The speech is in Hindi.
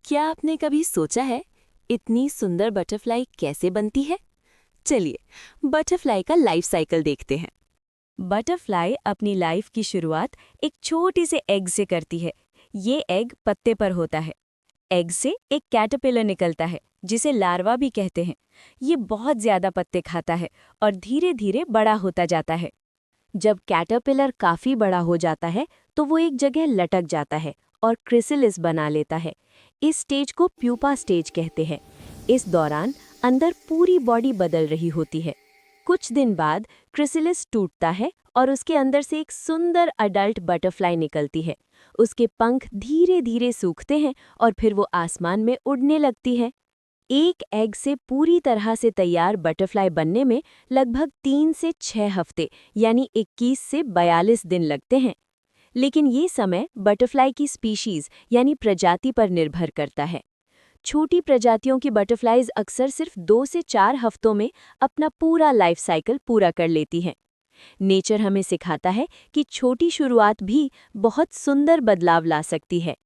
क्या आपने कभी सोचा है इतनी सुंदर बटरफ्लाई कैसे बनती है? चलिए बटरफ्लाई का लाइफ साइकिल देखते हैं। बटरफ्लाई अपनी लाइफ की शुरुआत एक छोटे से एग से करती है। ये एग पत्ते पर होता है। एग से एक कैटरपिलर निकलता है जिसे लार्वा भी कहते हैं। ये बहुत ज्यादा पत्ते खाता है और धीरे धीरे बड़ा होता जाता है। जब कैटरपिलर काफी बड़ा हो जाता है तो वो एक जगह लटक जाता है और क्रिसिलिस बना लेता है। इस स्टेज को प्यूपा स्टेज कहते हैं। इस दौरान अंदर पूरी बॉडी बदल रही होती है। कुछ दिन बाद क्रिसिलिस टूटता है और उसके अंदर से एक सुंदर अडल्ट बटरफ्लाई निकलती है। उसके पंख धीरे धीरे सूखते हैं और फिर वो आसमान में उड़ने लगती है। एक एग से पूरी तरह से तैयार बटरफ्लाई बनने में लगभग 3 से 6 हफ्ते यानी 21 से 42 दिन लगते हैं। लेकिन ये समय बटरफ्लाई की स्पीशीज यानी प्रजाति पर निर्भर करता है। छोटी प्रजातियों की बटरफ्लाइज अक्सर सिर्फ 2 से 4 हफ्तों में अपना पूरा लाइफ साइकिल पूरा कर लेती हैं। नेचर हमें सिखाता है कि छोटी शुरुआत भी बहुत सुंदर बदलाव ला सकती है।